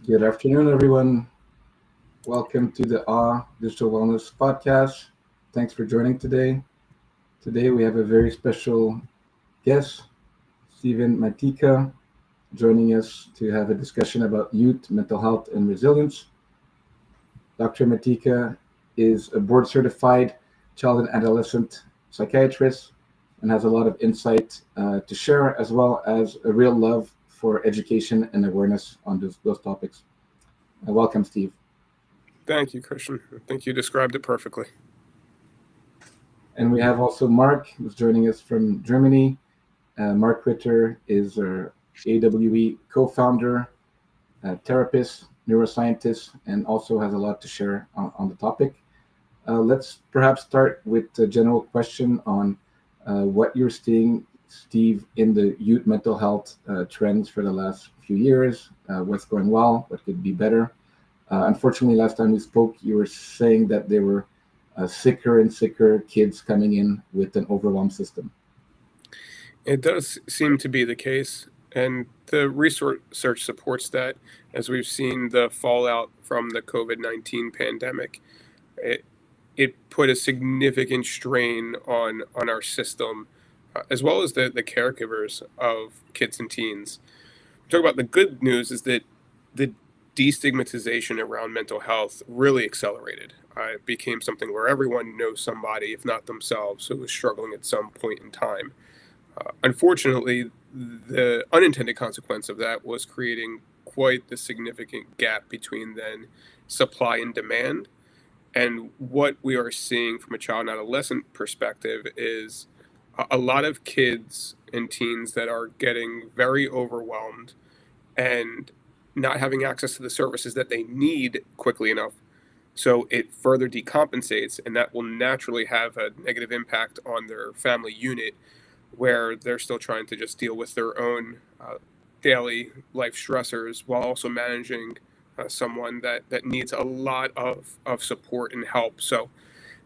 Good afternoon, everyone. Welcome to the Digital Wellness Podcast. Thanks for joining today. Today we have a very special guest, Stephen Mateka, joining us to have a discussion about youth mental health and resilience. Dr. Mateka is a board certified child and adolescent psychiatrist and has a lot of insight to share, as well as a real love for education and awareness on those topics. Welcome, Steve. Thank you, Christian. I think you described it perfectly. And we have also Mark, who's joining us from Germany. Marc Ritter is our AWE co-founder, therapist, neuroscientist, and also has a lot to share on the topic. Let's perhaps start with a general question on what you're seeing, Steve, in the youth mental health trends for the last few years. What's going well? What could be better? Unfortunately, last time we spoke, you were saying that there were sicker and sicker kids coming in with an overwhelmed system. It does seem to be the case, and the research supports that. As we've seen the fallout from the COVID-19 pandemic, it, it put a significant strain on our system, as well as the caregivers of kids and teens. Talk about the good news is that the destigmatization around mental health really accelerated. It became something where everyone knows somebody, if not themselves, who was struggling at some point in time. Unfortunately, the unintended consequence of that was creating quite the significant gap between then supply and demand. And what we are seeing from a child and adolescent perspective is a lot of kids and teens that are getting very overwhelmed and not having access to the services that they need quickly enough. So it further decompensates, and that will naturally have a negative impact on their family unit where they're still trying to just deal with their own daily life stressors while also managing someone that needs a lot of support and help. So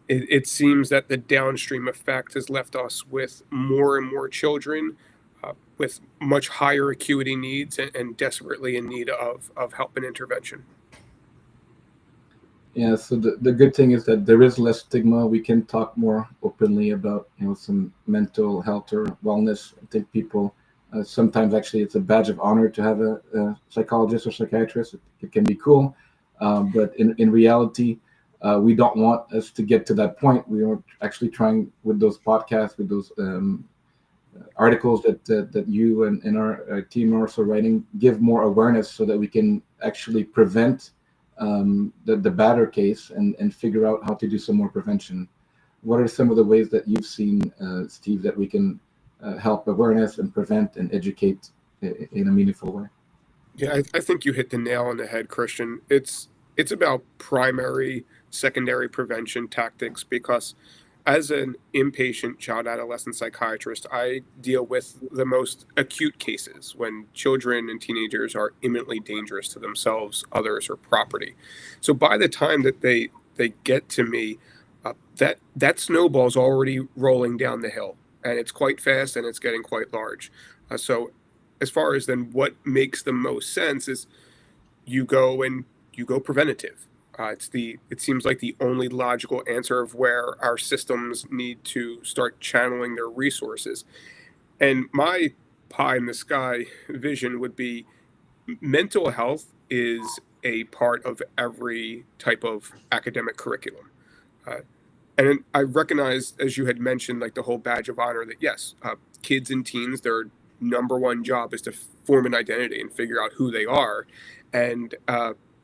it seems that the downstream effect has left us with more and more children with much higher acuity needs and desperately in need of help and intervention. Yeah, so the good thing is that there is less stigma. We can talk more openly about some mental health or wellness. I think people sometimes actually it's a badge of honor to have a psychologist or psychiatrist. It can be cool, but in reality, we don't want us to get to that point. We are actually trying with those podcasts, with those articles that you and our team are also writing, give more awareness so that we can actually prevent the badder case and figure out how to do some more prevention. What are some of the ways that you've seen, Steve, that we can help awareness and prevent and educate in a meaningful way? Yeah, I think you hit the nail on the head, Christian. It's about primary, secondary prevention tactics because as an inpatient child adolescent psychiatrist, I deal with the most acute cases when children and teenagers are imminently dangerous to themselves, others, or property. So by the time that they get to me, that snowball's already rolling down the hill, and it's quite fast and it's getting quite large. So as far as then what makes the most sense is you go preventative. It seems like the only logical answer of where our systems need to start channeling their resources. And my pie in the sky vision would be mental health is a part of every type of academic curriculum. Uh, and I recognize, as you had mentioned, like the whole badge of honor that yes, kids and teens, their number one job is to form an identity and figure out who they are. And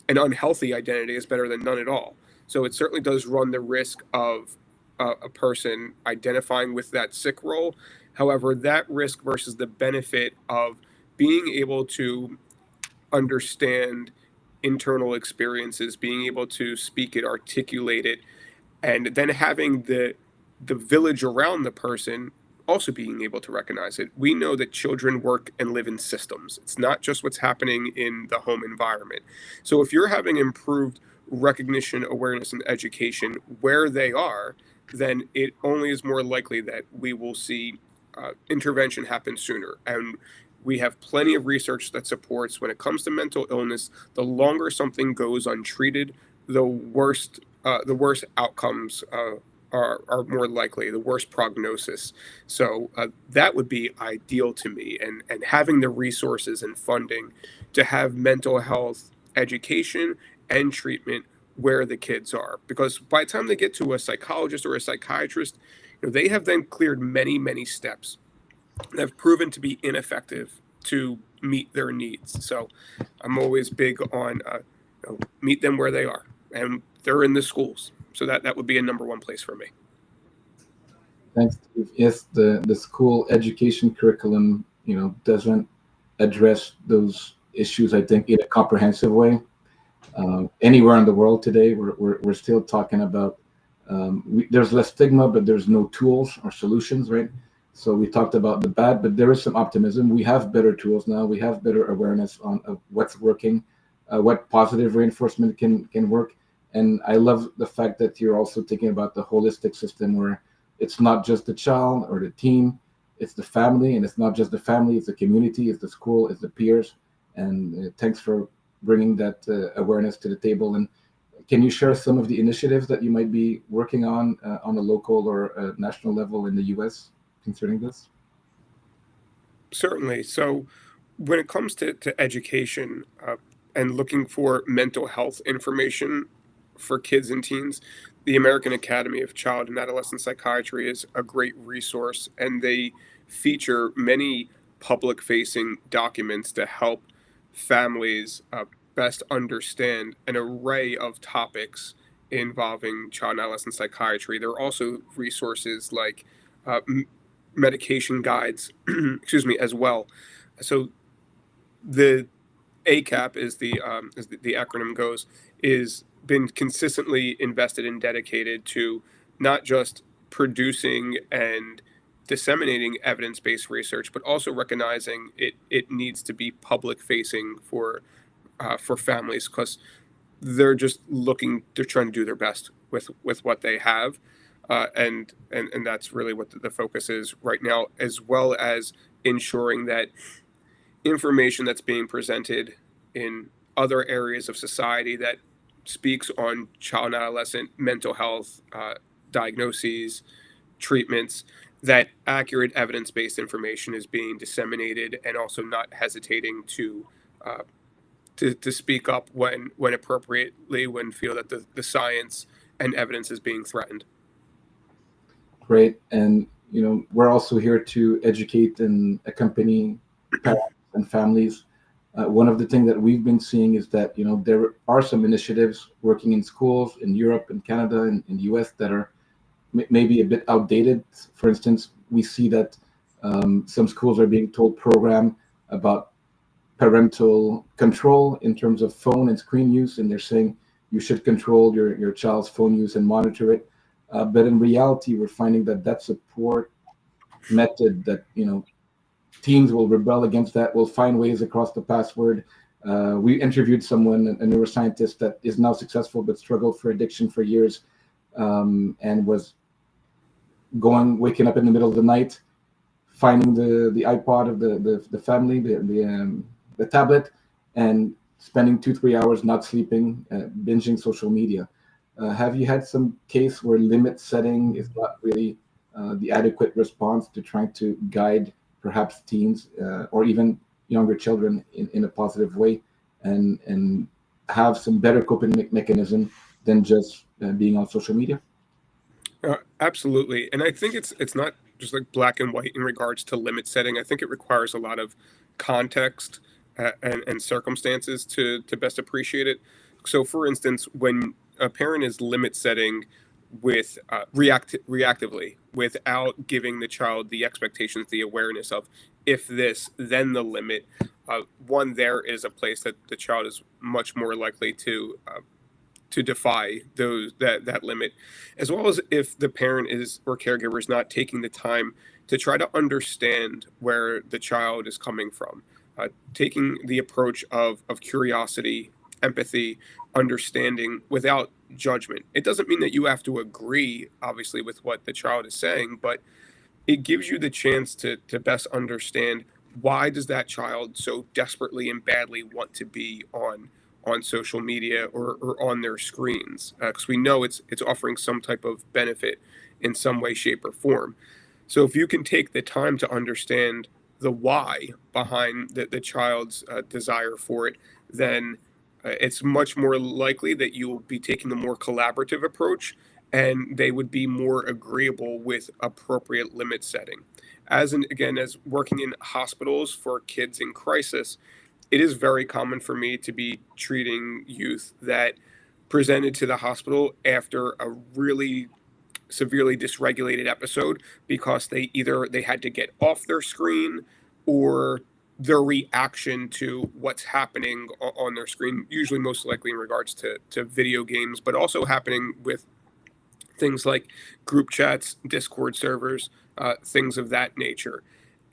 an unhealthy identity is better than none at all. So it certainly does run the risk of a person identifying with that sick role. However, that risk versus the benefit of being able to understand internal experiences, being able to speak it, articulate it, and then having the village around the person also being able to recognize it. We know that children work and live in systems. It's not just what's happening in the home environment. So if you're having improved recognition, awareness, and education where they are, then it only is more likely that we will see intervention happen sooner. And We have plenty of research that supports when it comes to mental illness, the longer something goes untreated, the worst outcomes are more likely, the worst prognosis. So that would be ideal to me, and having the resources and funding to have mental health education and treatment where the kids are. Because by the time they get to a psychologist or a psychiatrist, they have then cleared many, many steps that have proven to be ineffective to meet their needs. So I'm always big on meet them where they are, and they're in the schools. So that would be a number one place for me. Thanks, Steve. Yes, the school education curriculum, doesn't address those issues, I think, in a comprehensive way. Anywhere in the world today, we're still talking about there's less stigma, but there's no tools or solutions, right? So we talked about the bad, but there is some optimism. We have better tools now. We have better awareness on of what's working, what positive reinforcement can work. And I love the fact that you're also thinking about the holistic system where it's not just the child or the teen, it's the family, and it's not just the family, it's the community, it's the school, it's the peers. And thanks for bringing that awareness to the table. And can you share some of the initiatives that you might be working on a local or a national level in the U.S. concerning this? Certainly. So when it comes to education and looking for mental health information for kids and teens, the American Academy of Child and Adolescent Psychiatry is a great resource, and they feature many public facing documents to help families best understand an array of topics involving child and adolescent psychiatry. There are also resources like uh, m- medication guides, excuse me, as well. So the ACAP is the acronym goes, is been consistently invested and dedicated to not just producing and disseminating evidence-based research, but also recognizing it needs to be public facing for families, because they're trying to do their best with what they have, and that's really what the focus is right now, as well as ensuring that information that's being presented in other areas of society that speaks on child and adolescent mental health diagnoses, treatments, that accurate evidence-based information is being disseminated, and also not hesitating uh, to speak up when appropriately, when feel that the science and evidence is being threatened. Great. And, we're also here to educate and accompany parents and families. One of the things that we've been seeing is that, there are some initiatives working in schools in Europe and Canada and in the US that are maybe a bit outdated. For instance, we see that some schools are being told program about parental control in terms of phone and screen use, and they're saying you should control your child's phone use and monitor it. But in reality, we're finding that that's a poor method that, teens will rebel against that, will find ways across the password. We interviewed someone, a neuroscientist that is now successful but struggled for addiction for years, and was waking up in the middle of the night, finding the iPod of the family, the tablet, and spending 2-3 hours not sleeping, binging social media. Have you had some case where limit setting is not really the adequate response to trying to guide perhaps teens or even younger children in a positive way, and have some better coping mechanism than just being on social media? Absolutely, and I think it's not just like black and white in regards to limit setting. I think it requires a lot of context and circumstances to best appreciate it. So, for instance, when a parent is limit setting with reactively, without giving the child the expectations, the awareness of if this, then the limit. One, there is a place that the child is much more likely to defy that limit, as well as if the parent is or caregiver is not taking the time to try to understand where the child is coming from, taking the approach of curiosity, empathy, understanding without judgment. It doesn't mean that you have to agree, obviously, with what the child is saying, but it gives you the chance to best understand why does that child so desperately and badly want to be on social media or on their screens? Because we know it's offering some type of benefit in some way, shape, or form. So if you can take the time to understand the why behind the child's desire for it, then it's much more likely that you will be taking a more collaborative approach, and they would be more agreeable with appropriate limit setting. Again, as working in hospitals for kids in crisis, it is very common for me to be treating youth that presented to the hospital after a really severely dysregulated episode because they had to get off their screen, or their reaction to what's happening on their screen, usually most likely in regards to video games, but also happening with things like group chats, Discord servers, things of that nature.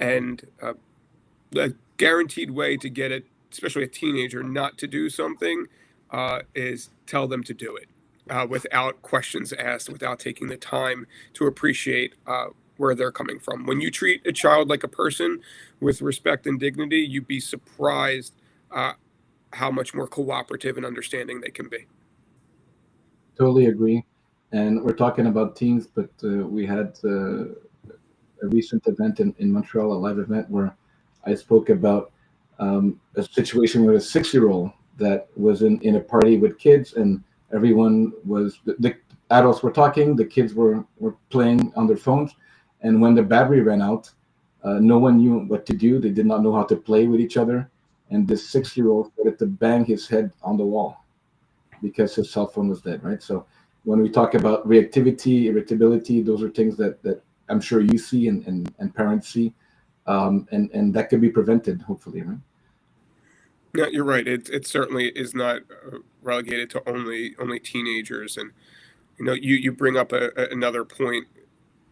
And a guaranteed way to get it, especially a teenager, not to do something is tell them to do it without questions asked, without taking the time to appreciate where they're coming from. When you treat a child like a person with respect and dignity, you'd be surprised how much more cooperative and understanding they can be. Totally agree. And we're talking about teens, but we had a recent event in Montreal, a live event where I spoke about a situation with a 6-year-old that was in a party with kids, and everyone was the adults were talking, the kids were playing on their phones, and when the battery ran out, no one knew what to do. They did not know how to play with each other, and this 6-year-old started to bang his head on the wall because his cell phone was dead, right? So when we talk about reactivity, irritability, those are things that I'm sure you see and parents see, and that can be prevented, hopefully, right? Yeah, you're right. It certainly is not relegated to only teenagers, and you bring up another point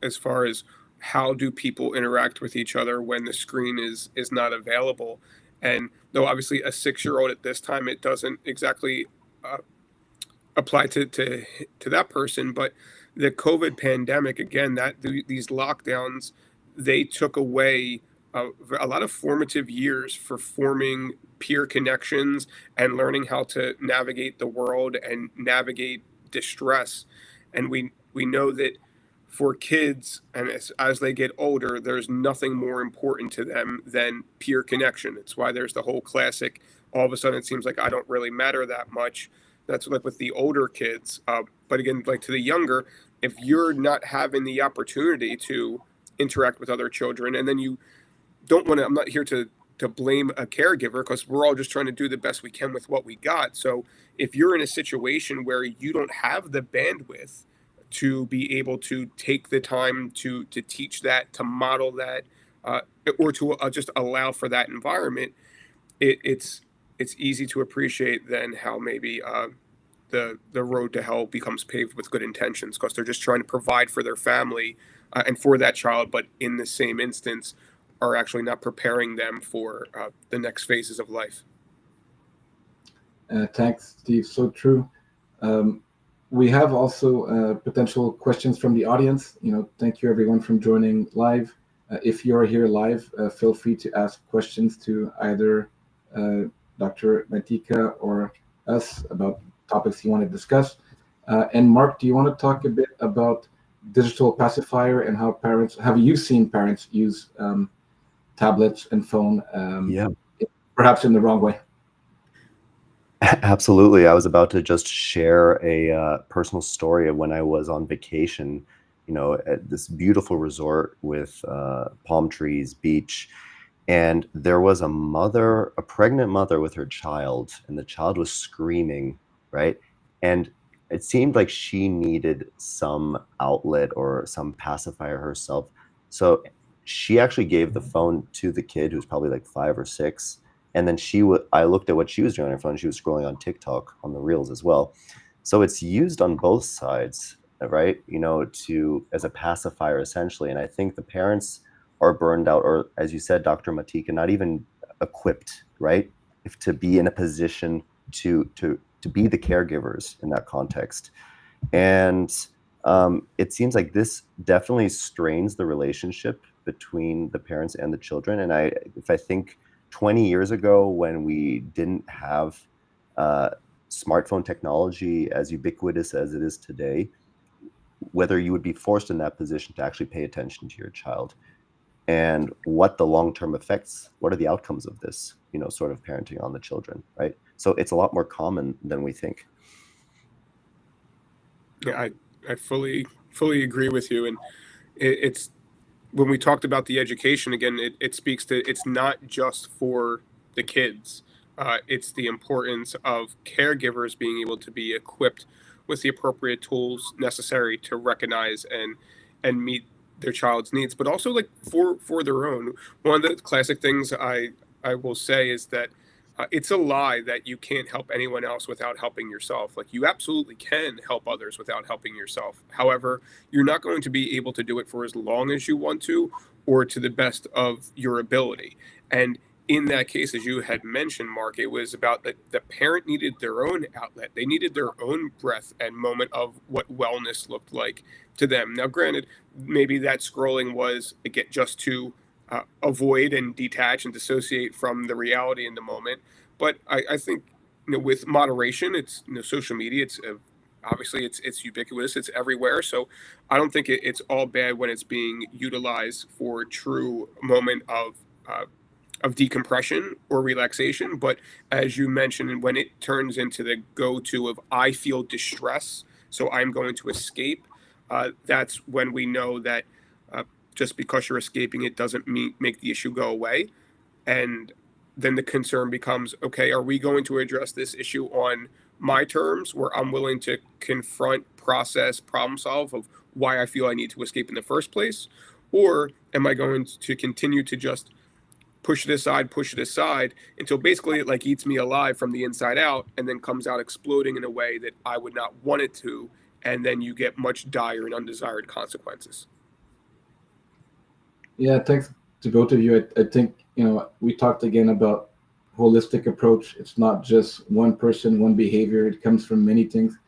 as far as how do people interact with each other when the screen is not available. And though obviously a 6-year-old at this time, it doesn't exactly uh, apply to that person, but the COVID pandemic, again, these lockdowns, they took away a lot of formative years for forming peer connections and learning how to navigate the world and navigate distress. And we know that for kids, and as they get older, there's nothing more important to them than peer connection. It's why there's the whole classic, all of a sudden it seems like I don't really matter that much. That's like with the older kids. But again, like to the younger, if you're not having the opportunity to interact with other children, and then you don't want to, I'm not here to blame a caregiver, because we're all just trying to do the best we can with what we got. So if you're in a situation where you don't have the bandwidth to be able to take the time to teach that, to model that, uh, or to just allow for that environment, it's easy to appreciate then how maybe the road to hell becomes paved with good intentions, because they're just trying to provide for their family and for that child, but in the same instance are actually not preparing them for the next phases of life. Thanks, Steve. So true. Um, we have also potential questions from the audience. Thank you everyone from joining live. If you're here live, feel free to ask questions to either Dr. Mateka or us about topics you want to discuss. And Mark, do you want to talk a bit about digital pacifier and how have you seen parents use tablets and phone, Yeah, perhaps in the wrong way? absolutely. I was about to just share a personal story of when I was on vacation, at this beautiful resort with palm trees, beach. And there was a pregnant mother with her child, and the child was screaming, right? And it seemed like she needed some outlet or some pacifier herself. So she actually gave the phone to the kid, who's probably like 5 or 6. And then I looked at what she was doing on her phone. She was scrolling on TikTok on the reels as well. So it's used on both sides, right? As a pacifier essentially. And I think the parents are burned out, or as you said, Dr. Mateka, not even equipped, right? If to be in a position to be the caregivers in that context. And it seems like this definitely strains the relationship between the parents and the children. And if I think 20 years ago, when we didn't have smartphone technology as ubiquitous as it is today, whether you would be forced in that position to actually pay attention to your child, and what the long-term effects, what are the outcomes of this, sort of parenting on the children, right? So it's a lot more common than we think. Yeah, I fully agree with you. And it's when we talked about the education again, it speaks to, it's not just for the kids. It's the importance of caregivers being able to be equipped with the appropriate tools necessary to recognize and meet their child's needs, but also like for their own. One of the classic things I will say is that it's a lie that you can't help anyone else without helping yourself. Like, you absolutely can help others without helping yourself. However, you're not going to be able to do it for as long as you want to, or to the best of your ability. And in that case, as you had mentioned, Mark, it was about that the parent needed their own outlet. They needed their own breath and moment of what wellness looked like to them. Now, granted, maybe that scrolling was just to avoid and detach and dissociate from the reality in the moment. But I think, with moderation, it's, social media, it's obviously it's ubiquitous, it's everywhere. So I don't think it's all bad when it's being utilized for true moment of decompression or relaxation. But as you mentioned, when it turns into the go-to of, I feel distress, so I'm going to escape, that's when we know that just because you're escaping it doesn't make the issue go away. And then the concern becomes, okay, are we going to address this issue on my terms, where I'm willing to confront, process, problem solve of why I feel I need to escape in the first place? Or am I going to continue to just push it aside until basically it like eats me alive from the inside out, and then comes out exploding in a way that I would not want it to, and then you get much dire and undesired consequences. Yeah, thanks to both of you. I think, we talked again about holistic approach. It's not just one person, one behavior. It comes from many things.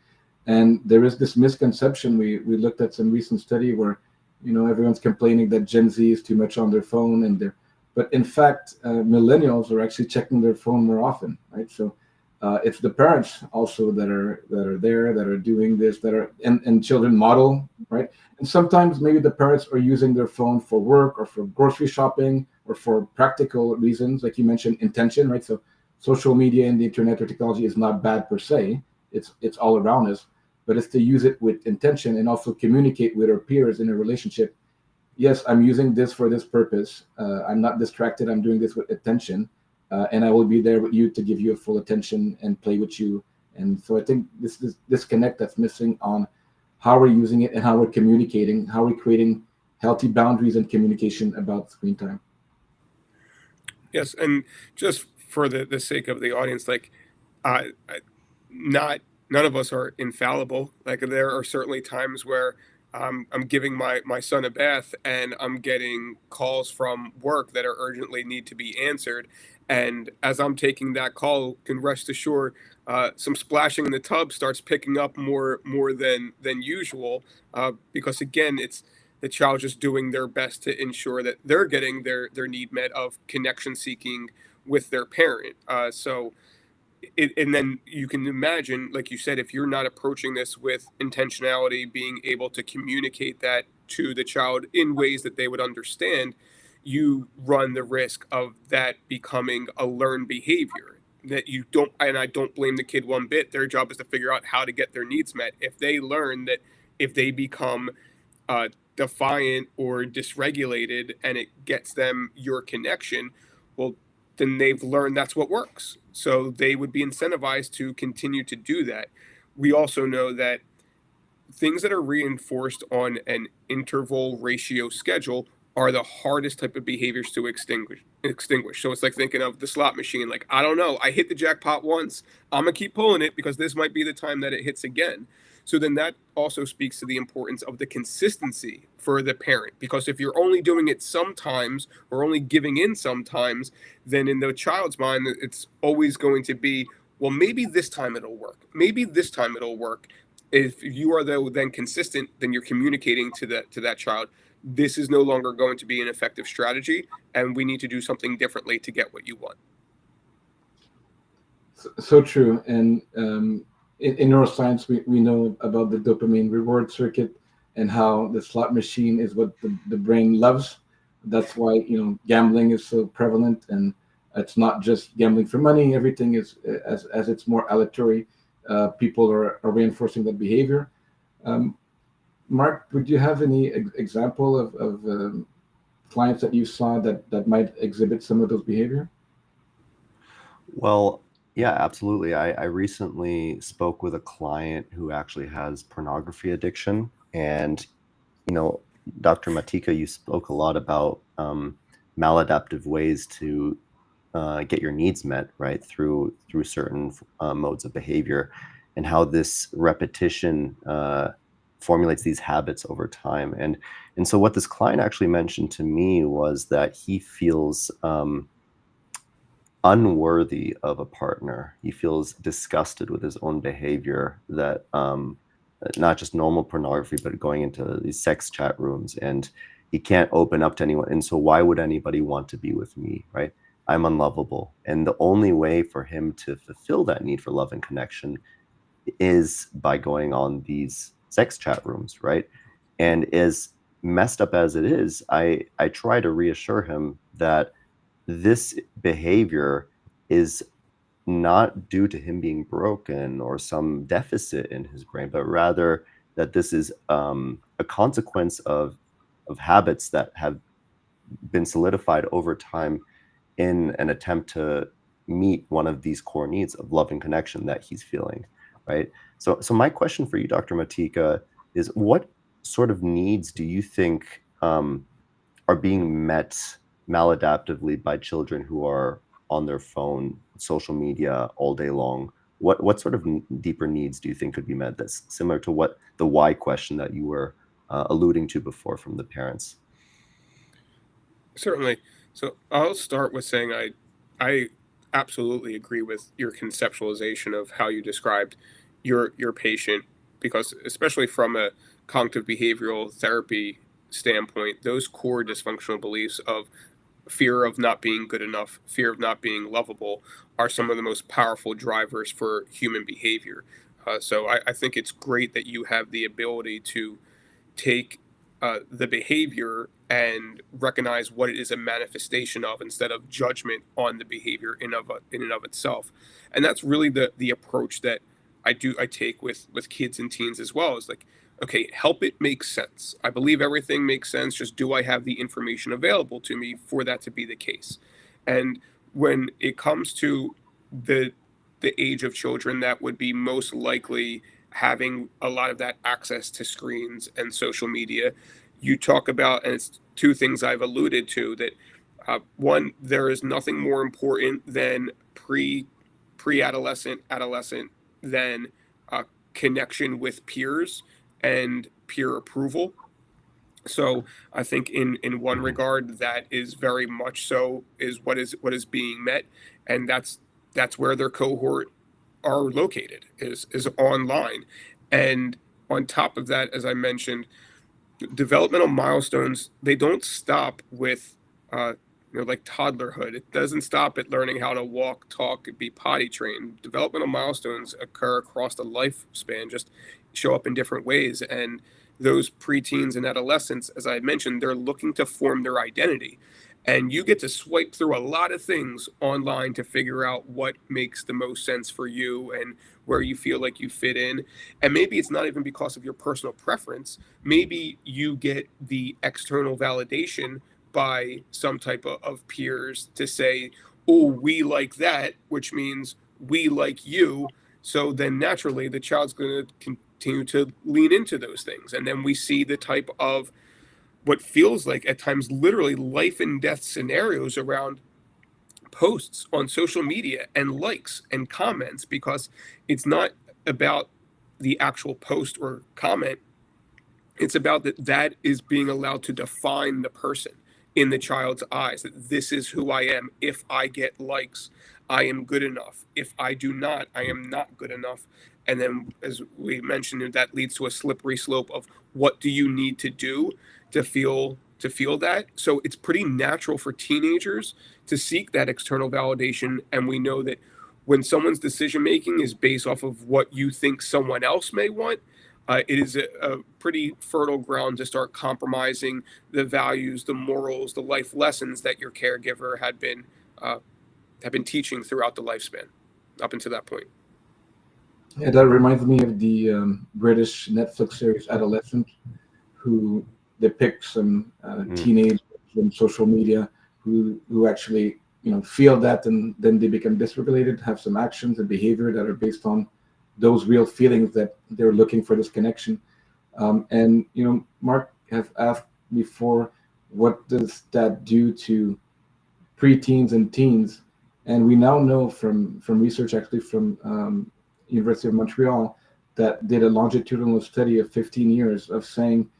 And there is this misconception. We looked at some recent study where, everyone's complaining that Gen Z is too much on their phone, but in fact, millennials are actually checking their phone more often, right? So it's the parents also that are there, that are doing this, and children model, right? And sometimes maybe the parents are using their phone for work or for grocery shopping or for practical reasons, like you mentioned, intention, right? So social media and the internet or technology is not bad per se. It's all around us, but it's to use it with intention and also communicate with our peers in a relationship. Yes, I'm using this for this purpose. I'm not distracted. I'm doing this with attention. And I will be there with you to give you a full attention and play with you. And so I think this disconnect that's missing on how we're using it and how we're communicating, how we're creating healthy boundaries and communication about screen time. Yes, and just for the sake of the audience, like, none of us are infallible. Like, there are certainly times where I'm giving my son a bath, and I'm getting calls from work that are urgently need to be answered. And as I'm taking that call, can rest assured, some splashing in the tub starts picking up more than usual, because again, it's the child just doing their best to ensure that they're getting their need met of connection seeking with their parent. And then you can imagine, like you said, if you're not approaching this with intentionality, being able to communicate that to the child in ways that they would understand, you run the risk of that becoming a learned behavior that you don't. And I don't blame the kid one bit. Their job is to figure out how to get their needs met. If they learn that, if they become defiant or dysregulated, and it gets them your connection, well, then they've learned that's what works. So they would be incentivized to continue to do that. We also know that things that are reinforced on an interval ratio schedule are the hardest type of behaviors to extinguish. So it's like thinking of the slot machine. Like, I don't know, I hit the jackpot once, I'm gonna keep pulling it because this might be the time that it hits again. So then that also speaks to the importance of the consistency for the parent, because if you're only doing it sometimes or only giving in sometimes, then in the child's mind, it's always going to be, well, maybe this time it'll work. Maybe this time it'll work. If you are though then consistent, then you're communicating to that child, this is no longer going to be an effective strategy, and we need to do something differently to get what you want. So true. And in neuroscience, we know about the dopamine reward circuit and how the slot machine is what the brain loves. That's why, gambling is so prevalent, and it's not just gambling for money. Everything is, as it's more aleatory, people are reinforcing that behavior. Um, Mark, would you have any example of clients that you saw that might exhibit some of those behavior? Well, yeah, absolutely. I recently spoke with a client who actually has pornography addiction. And, you know, Dr. Mateka, you spoke a lot about maladaptive ways to get your needs met, right, through certain modes of behavior, and how this repetition formulates these habits over time. And so what this client actually mentioned to me was that he feels unworthy of a partner. He feels disgusted with his own behavior, that not just normal pornography, but going into these sex chat rooms, and he can't open up to anyone. And so why would anybody want to be with me, right? I'm unlovable. And the only way for him to fulfill that need for love and connection is by going on these sex chat rooms, right? And as messed up as it is, I try to reassure him that this behavior is not due to him being broken or some deficit in his brain, but rather that this is a consequence of habits that have been solidified over time in an attempt to meet one of these core needs of love and connection that he's feeling, right? So my question for you, Dr. Mateka, is what sort of needs do you think are being met maladaptively by children who are on their phone, social media all day long? What sort of deeper needs do you think could be met that's similar to what the why question that you were alluding to before from the parents? Certainly. So I'll start with saying I absolutely agree with your conceptualization of how you described your patient, because especially from a cognitive behavioral therapy standpoint, those core dysfunctional beliefs of fear of not being good enough, fear of not being lovable, are some of the most powerful drivers for human behavior. So I think it's great that you have the ability to take the behavior and recognize what it is a manifestation of, instead of judgment on the behavior in and of itself. And that's really the approach that I take with kids and teens as well. Is like, okay, help it make sense. I believe everything makes sense. Just, do I have the information available to me for that to be the case? And when it comes to the the age of children that would be most likely having a lot of that access to screens and social media, you talk about, and it's two things I've alluded to, that one, there is nothing more important than pre-adolescent, adolescent, than connection with peers and peer approval. So I think in one Mhm. regard, that is very much so is what is being met, and that's where their cohort are located, is online. And on top of that, as I mentioned, developmental milestones, they don't stop with like toddlerhood. It doesn't stop at learning how to walk, talk, be potty trained. Developmental milestones occur across the lifespan, just show up in different ways. And those preteens and adolescents, as I mentioned, they're looking to form their identity, and you get to swipe through a lot of things online to figure out what makes the most sense for you and where you feel like you fit in. And maybe it's not even because of your personal preference. Maybe you get the external validation by some type of peers to say, oh, we like that, which means we like you. So then naturally the child's going to continue to lean into those things. And then we see the type of what feels like at times literally life and death scenarios around posts on social media and likes and comments, because it's not about the actual post or comment. It's about that is being allowed to define the person in the child's eyes, that this is who I am. If I get likes, I am good enough. If I do not, I am not good enough. And then, as we mentioned, that leads to a slippery slope of what do you need to do to feel that. So it's pretty natural for teenagers to seek that external validation. And we know that when someone's decision making is based off of what you think someone else may want, it is a pretty fertile ground to start compromising the values, the morals, the life lessons that your caregiver had been teaching throughout the lifespan up until that point. Yeah, that reminds me of the British Netflix series Adolescent, who depicts some teenagers in social media who actually feel that, and then they become dysregulated, have some actions and behavior that are based on those real feelings that they're looking for this connection. And Mark has asked before, what does that do to preteens and teens? And we now know from research, actually from University of Montreal, that did a longitudinal study of 15 years of saying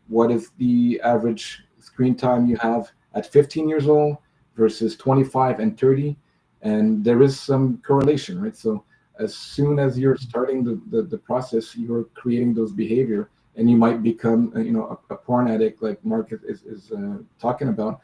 what is the average screen time you have at 15 years old versus 25 and 30, and there is some correlation, right? So as soon as you're starting the process, you're creating those behavior, and you might become a porn addict, like Mark is talking about,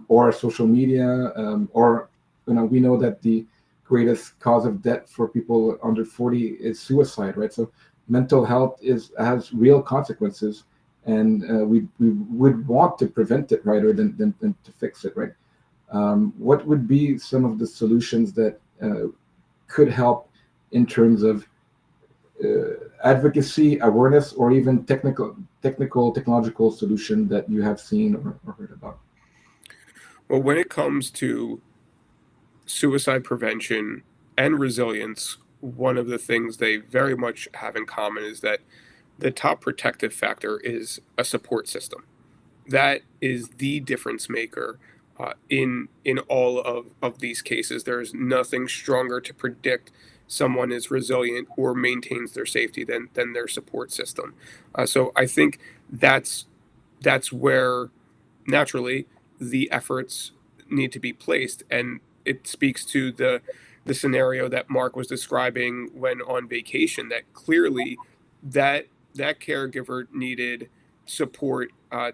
or social media, or we know that the greatest cause of death for people under 40 is suicide, right? So mental health has real consequences, and we would want to prevent it rather than to fix it, right? What would be some of the solutions that could help in terms of advocacy, awareness, or even technological solution that you have seen or heard about? Well, when it comes to suicide prevention and resilience, one of the things they very much have in common is that the top protective factor is a support system. That is the difference maker in all of these cases. There's nothing stronger to predict someone is resilient or maintains their safety than their support system. So I think that's where naturally the efforts need to be placed, and it speaks to the scenario that Mark was describing when on vacation, that clearly that caregiver needed support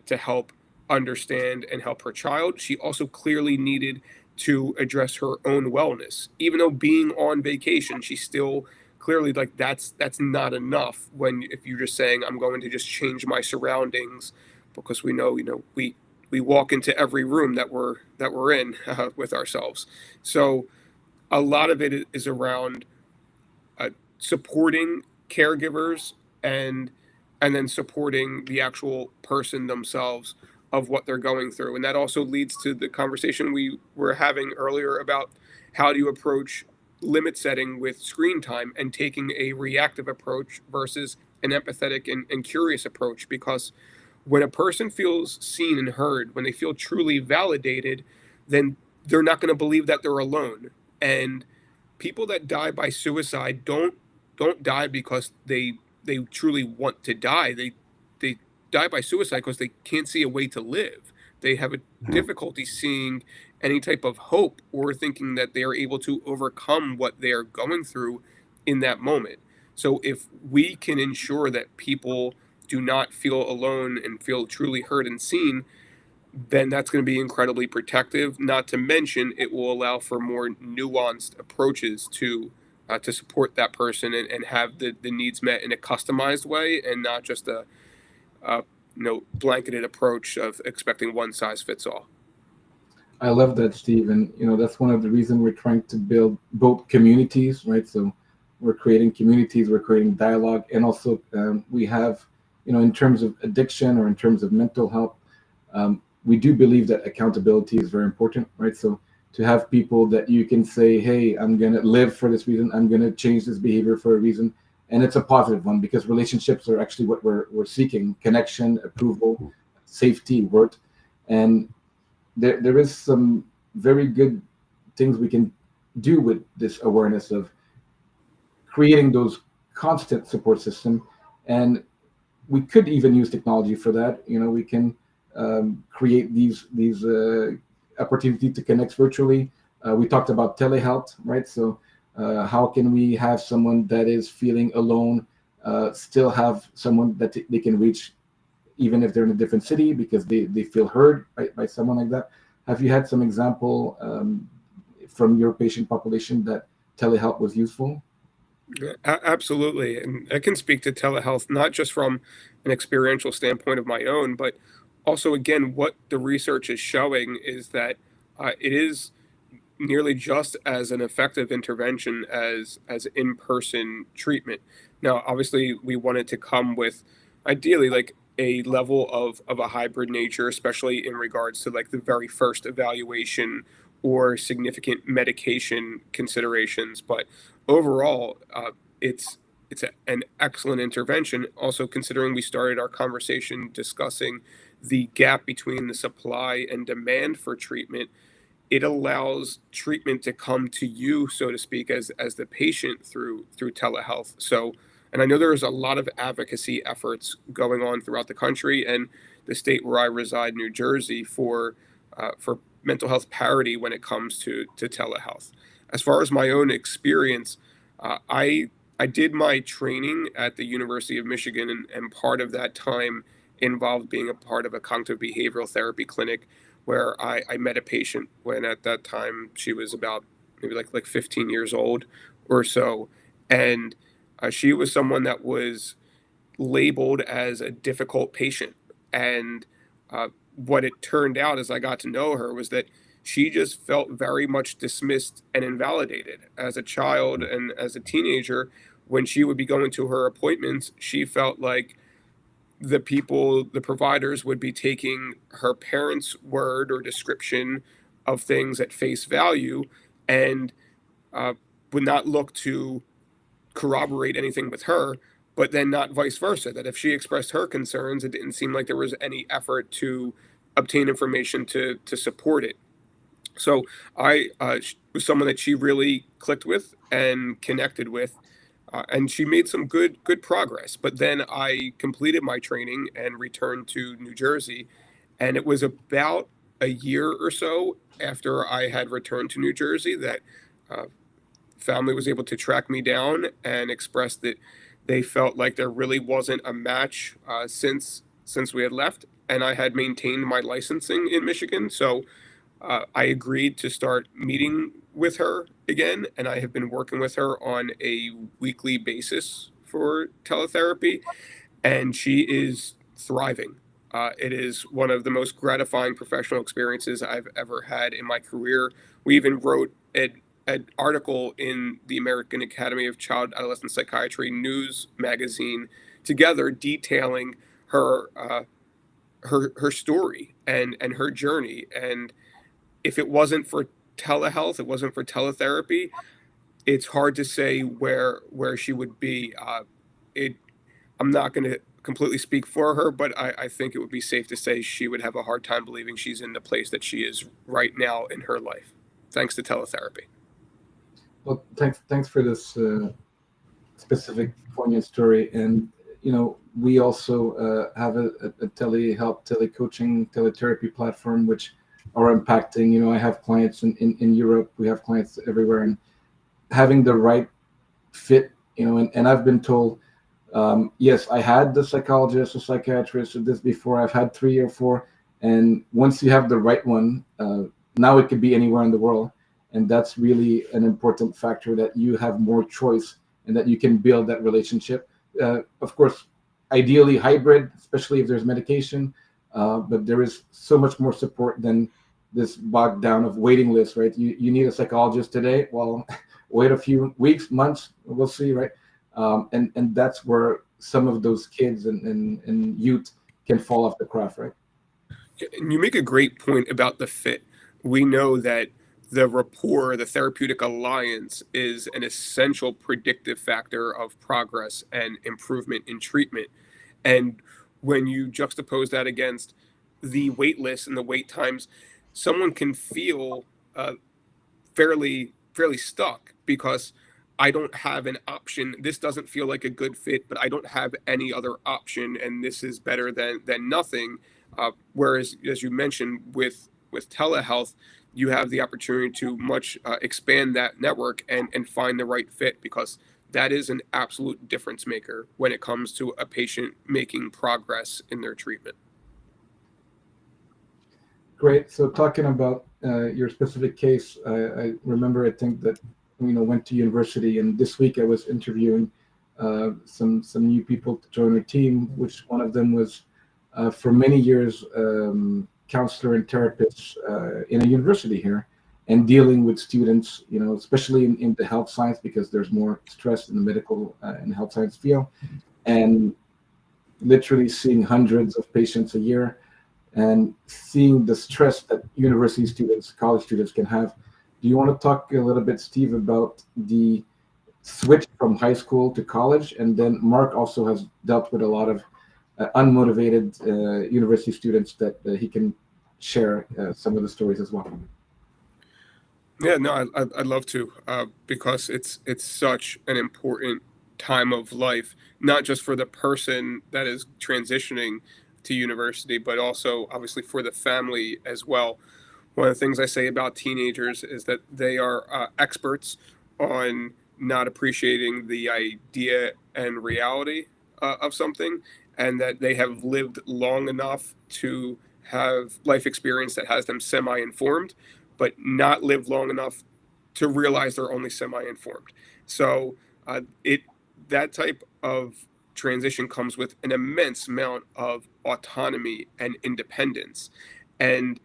to help understand and help her child. She also clearly needed to address her own wellness. Even though being on vacation, she still clearly, like, that's not enough when if you're just saying I'm going to just change my surroundings, because we know we walk into every room that we're in with ourselves. So a lot of it is around supporting caregivers and then supporting the actual person themselves of what they're going through. And that also leads to the conversation we were having earlier about how do you approach limit setting with screen time and taking a reactive approach versus an empathetic and curious approach. Because when a person feels seen and heard, when they feel truly validated, then they're not going to believe that they're alone. And people that die by suicide don't die because they truly want to die. They die by suicide because they can't see a way to live. They have a difficulty seeing any type of hope or thinking that they are able to overcome what they are going through in that moment. So if we can ensure that people do not feel alone and feel truly heard and seen, then that's going to be incredibly protective. Not to mention, it will allow for more nuanced approaches to support that person and have the needs met in a customized way, and not just a blanketed approach of expecting one size fits all. I love that, Steve, and that's one of the reasons we're trying to build both communities, right? So we're creating communities, we're creating dialogue, and also we have, in terms of addiction or in terms of mental health, we do believe that accountability is very important, right? So to have people that you can say, hey, I'm going to live for this reason, I'm going to change this behavior for a reason, and it's a positive one, because relationships are actually what we're seeking: connection, approval, safety, worth. And there is some very good things we can do with this awareness of creating those constant support system. And we could even use technology for that. We can create these opportunities to connect virtually. We talked about telehealth, right? So How can we have someone that is feeling alone still have someone that they can reach, even if they're in a different city, because they feel heard by someone like that? Have you had some example from your patient population that telehealth was useful? Yeah, absolutely. And I can speak to telehealth not just from an experiential standpoint of my own, but also, again, what the research is showing is that it is nearly just as an effective intervention as in-person treatment. Now, obviously, we want it to come with ideally like a level of a hybrid nature, especially in regards to like the very first evaluation or significant medication considerations. But overall, an excellent intervention. Also, considering we started our conversation discussing the gap between the supply and demand for treatment, it allows treatment to come to you, so to speak, as the patient through telehealth. So, and I know there's a lot of advocacy efforts going on throughout the country and the state where I reside, New Jersey, for mental health parity when it comes to telehealth. As far as my own experience, I did my training at the University of Michigan, and part of that time involved being a part of a cognitive behavioral therapy clinic where I met a patient when at that time she was about maybe like 15 years old or so. And she was someone that was labeled as a difficult patient. And what it turned out as I got to know her was that she just felt very much dismissed and invalidated as a child and as a teenager. When she would be going to her appointments, she felt like the providers would be taking her parents' word or description of things at face value and uh, would not look to corroborate anything with her, but then not vice versa. That if she expressed her concerns, it didn't seem like there was any effort to obtain information to support it. So I was someone that she really clicked with and connected with, and she made some good progress. But then I completed my training and returned to New Jersey, and it was about a year or so after I had returned to New Jersey that uh, family was able to track me down and express that they felt like there really wasn't a match since we had left, and I had maintained my licensing in Michigan. So I agreed to start meeting with her again, and I have been working with her on a weekly basis for teletherapy, and she is thriving. It is one of the most gratifying professional experiences I've ever had in my career. We even wrote an article in the American Academy of Child Adolescent Psychiatry news magazine together detailing her her story and her journey. And if it wasn't for telehealth, it wasn't for teletherapy, it's hard to say where she would be. It I'm not going to completely speak for her, but I think it would be safe to say she would have a hard time believing she's in the place that she is right now in her life, thanks to teletherapy. Well, thanks for this specific poignant story. And we also have a telehelp, telecoaching, teletherapy platform which are impacting. I have clients in Europe. We have clients everywhere, and having the right fit. And I've been told, yes, I had the psychologist or psychiatrist or this before. I've had 3 or 4, and once you have the right one, now it could be anywhere in the world. And that's really an important factor, that you have more choice and that you can build that relationship. Of course, ideally hybrid, especially if there's medication, but there is so much more support than this bogged down of waiting lists, right? You need a psychologist today. Well, wait a few weeks, months, we'll see, right? And that's where some of those kids and youth can fall off the craft, right? And you make a great point about the fit. We know that the rapport, the therapeutic alliance, is an essential predictive factor of progress and improvement in treatment. And when you juxtapose that against the wait lists and the wait times, someone can feel fairly stuck because I don't have an option. This doesn't feel like a good fit, but I don't have any other option, and this is better than nothing. Whereas, as you mentioned, with telehealth, you have the opportunity to much expand that network and find the right fit, because that is an absolute difference maker when it comes to a patient making progress in their treatment. Great. So talking about your specific case, I remember, I think that, went to university, and this week I was interviewing some new people to join our team, which one of them was for many years counselor and therapist in a university here, and dealing with students, especially in the health science, because there's more stress in the medical and health science field, and literally seeing hundreds of patients a year and seeing the stress that university students, college students can have. Do you want to talk a little bit, Steve, about the switch from high school to college? And then Mark also has dealt with a lot of unmotivated university students that he can share some of the stories as well. Yeah, no, I'd love to, because it's such an important time of life, not just for the person that is transitioning to university, but also obviously for the family as well. One of the things I say about teenagers is that they are experts on not appreciating the idea and reality of something, and that they have lived long enough to have life experience that has them semi-informed, but not lived long enough to realize they're only semi-informed. So that type of transition comes with an immense amount of autonomy and independence. And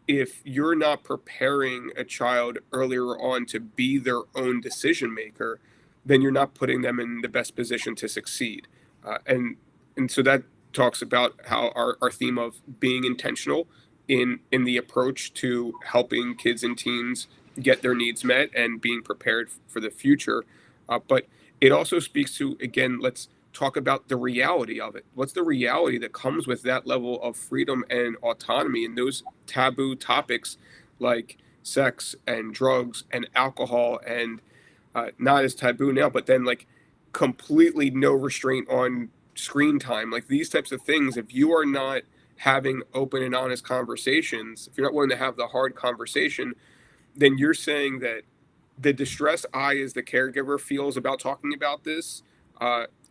if you're not preparing a child earlier on to be their own decision maker, then you're not putting them in the best position to succeed. And so that talks about how our theme of being intentional in the approach to helping kids and teens get their needs met and being prepared for the future. But it also speaks to, again, let's talk about the reality of it. What's the reality that comes with that level of freedom and autonomy, and those taboo topics like sex and drugs and alcohol, and not as taboo now, but then like completely no restraint on screen time, like these types of things. If you are not having open and honest conversations, if you're not willing to have the hard conversation, then you're saying that the distress I, as the caregiver, feels about talking about this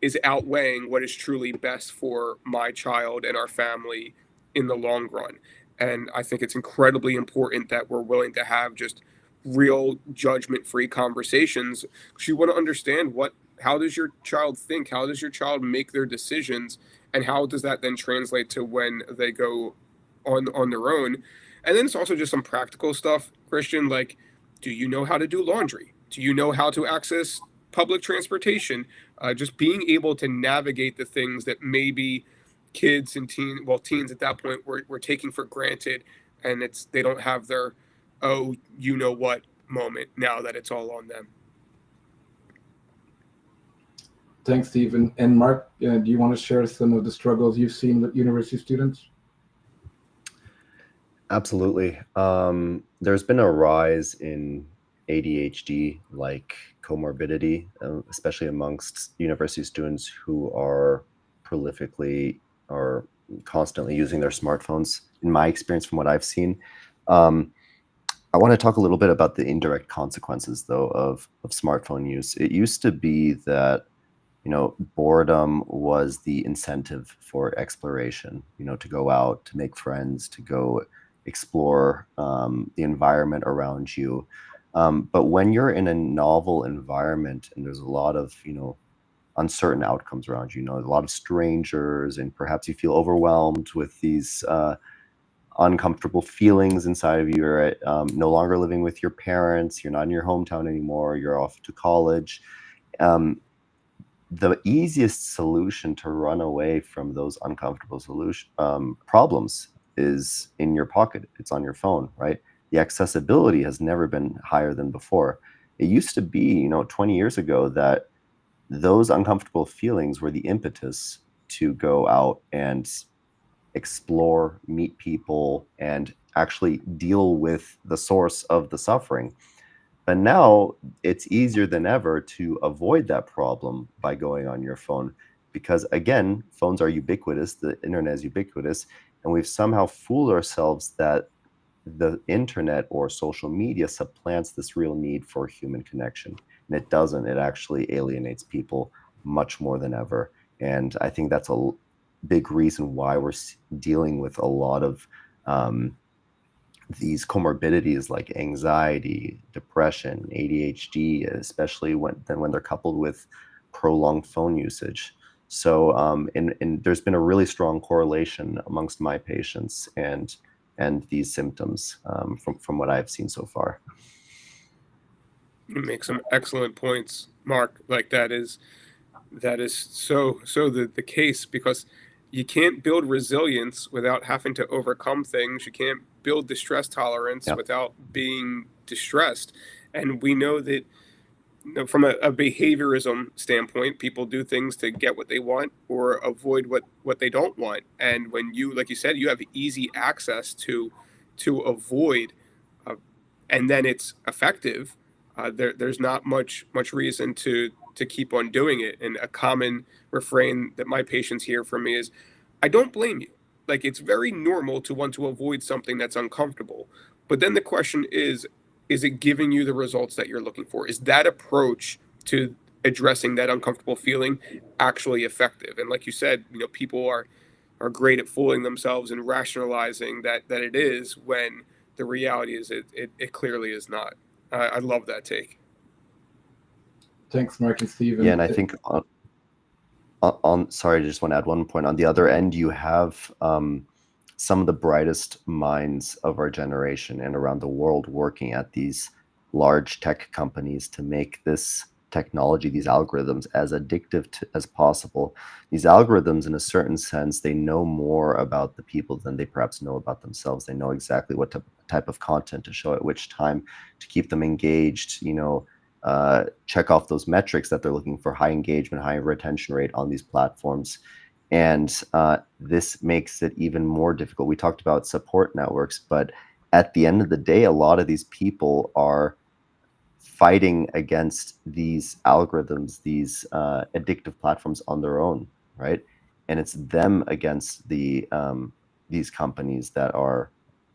is outweighing what is truly best for my child and our family in the long run. And I think it's incredibly important that we're willing to have just real judgment-free conversations, because you want to understand how does your child think, how does your child make their decisions, and how does that then translate to when they go on their own. And then it's also just some practical stuff, Christian, like, do you know how to do laundry? Do you know how to access public transportation? Just being able to navigate the things that maybe kids and teens at that point were taking for granted, and they don't have their, oh, you know what moment now that it's all on them. Thanks, Steve. And Mark, do you want to share some of the struggles you've seen with university students? Absolutely. There's been a rise in ADHD-like comorbidity, especially amongst university students who are prolifically or constantly using their smartphones. In my experience, from what I've seen, I want to talk a little bit about the indirect consequences, though, of smartphone use. It used to be that boredom was the incentive for exploration, to go out, to make friends, to go explore the environment around you. But when you're in a novel environment and there's a lot of, uncertain outcomes around you, a lot of strangers, and perhaps you feel overwhelmed with these uncomfortable feelings inside of you. You're no longer living with your parents. You're not in your hometown anymore. You're off to college. The easiest solution to run away from those uncomfortable problems is in your pocket. It's on your phone, right? The accessibility has never been higher than before. It used to be, 20 years ago, that those uncomfortable feelings were the impetus to go out and explore, meet people, and actually deal with the source of the suffering. But now it's easier than ever to avoid that problem by going on your phone, because again, phones are ubiquitous, the internet is ubiquitous, and we've somehow fooled ourselves that the internet or social media supplants this real need for human connection. And it doesn't. It actually alienates people much more than ever. And I think that's a big reason why we're dealing with a lot of these comorbidities like anxiety, depression, ADHD, especially when they're coupled with prolonged phone usage. So, and there's been a really strong correlation amongst my patients and these symptoms from what I've seen so far. You make some excellent points, Mark. Like that is so the case, because you can't build resilience without having to overcome things. You can't build distress tolerance without being distressed. And we know that, you know, from a behaviorism standpoint, people do things to get what they want or avoid what they don't want. And when you, like you said, you have easy access to avoid, and then it's effective, there's not much reason to keep on doing it. And a common refrain that my patients hear from me is, I don't blame you. Like, it's very normal to want to avoid something that's uncomfortable. But then the question is it giving you the results that you're looking for? Is that approach to addressing that uncomfortable feeling actually effective? And like you said, you know, people are great at fooling themselves and rationalizing that it is, when the reality is it clearly is not. I love that take. Thanks, Mark and Steve. Yeah, and I think sorry, I just want to add one point. On the other end, you have some of the brightest minds of our generation and around the world working at these large tech companies to make this technology, these algorithms, as addictive as possible. These algorithms, in a certain sense, they know more about the people than they perhaps know about themselves. They know exactly what type of content to show at which time to keep them engaged, you know, check off those metrics that they're looking for: high engagement, high retention rate on these platforms. And this makes it even more difficult. We talked about support networks, but at the end of the day, a lot of these people are fighting against these algorithms, these addictive platforms on their own, right? And it's them against these companies that are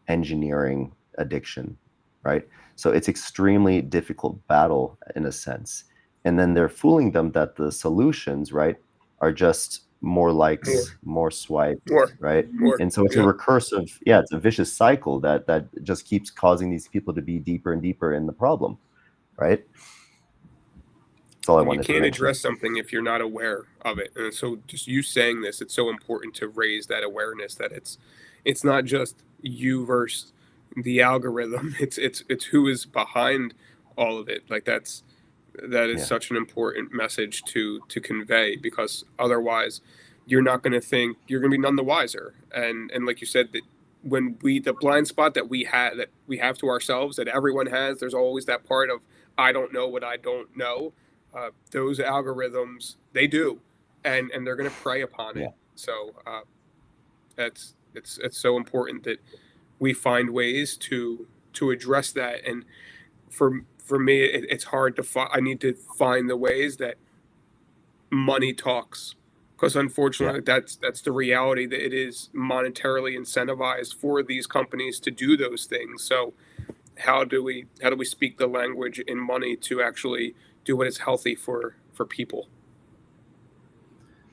engineering addiction, right? So it's extremely difficult battle in a sense. And then they're fooling them that the solutions, right, are just more likes, more swipes, right? And so it's a recursive, it's a vicious cycle that just keeps causing these people to be deeper and deeper in the problem, right? That's all I wanted to mention. You can't address something if you're not aware of it. And so just you saying this, it's so important to raise that awareness that it's not just you versus the algorithm. It's who is behind all of it. Like that is such an important message to convey, because otherwise you're not going to think, you're going to be none the wiser. And like you said, that when the blind spot that we have to ourselves, that everyone has, there's always that part of, I don't know what I don't know. Those algorithms, they do, and they're going to prey upon it. So it's so important that we find ways to address that. And for me, it's hard to I need to find the ways that money talks, because unfortunately that's the reality, that it is monetarily incentivized for these companies to do those things. So how do we speak the language in money to actually do what is healthy for people?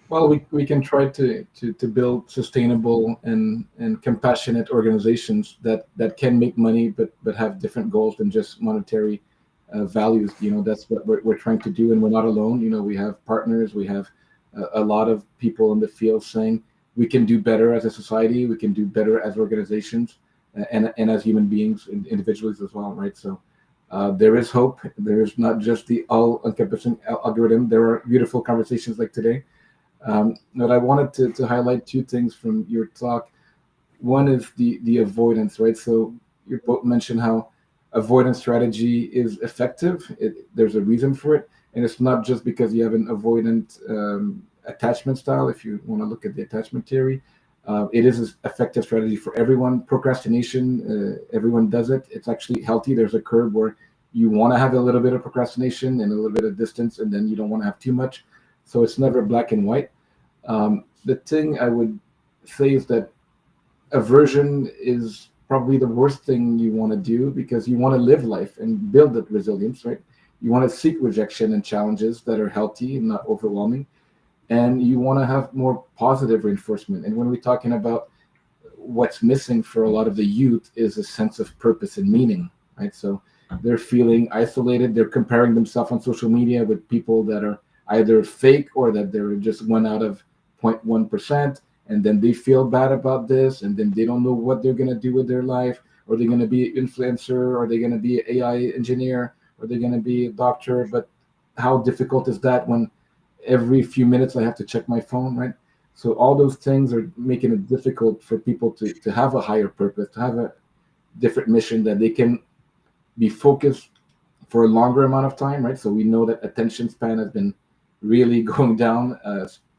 Well, we can try to build sustainable and compassionate organizations that can make money but have different goals than just monetary values. You know, that's what we're trying to do, and we're not alone. You know, we have partners, we have a lot of people in the field saying we can do better as a society, we can do better as organizations, and as human beings, individuals as well, right? So there is hope. There is not just the all-encompassing algorithm. There are beautiful conversations like today. But I wanted to highlight two things from your talk. One is the avoidance, right? So you both mentioned how avoidance strategy is effective. There's a reason for it, and it's not just because you have an avoidant attachment style. If you want to look at the attachment theory, it is an effective strategy for everyone. Procrastination, everyone does it. It's actually healthy. There's a curve where you want to have a little bit of procrastination and a little bit of distance, and then you don't want to have too much. So it's never black and white. The thing I would say is that aversion is probably the worst thing you want to do, because you want to live life and build that resilience, right? You want to seek rejection and challenges that are healthy and not overwhelming, and you want to have more positive reinforcement. And when we're talking about what's missing for a lot of the youth is a sense of purpose and meaning, right? So they're feeling isolated. They're comparing themselves on social media with people that are either fake or that they're just one out of 0.1%. And then they feel bad about this. And then they don't know what they're going to do with their life. Are they going to be an influencer? Are they going to be an AI engineer? Are they going to be a doctor? But how difficult is that when every few minutes I have to check my phone, right? So all those things are making it difficult for people to have a higher purpose, to have a different mission that they can be focused for a longer amount of time, right? So we know that attention span has been really going down.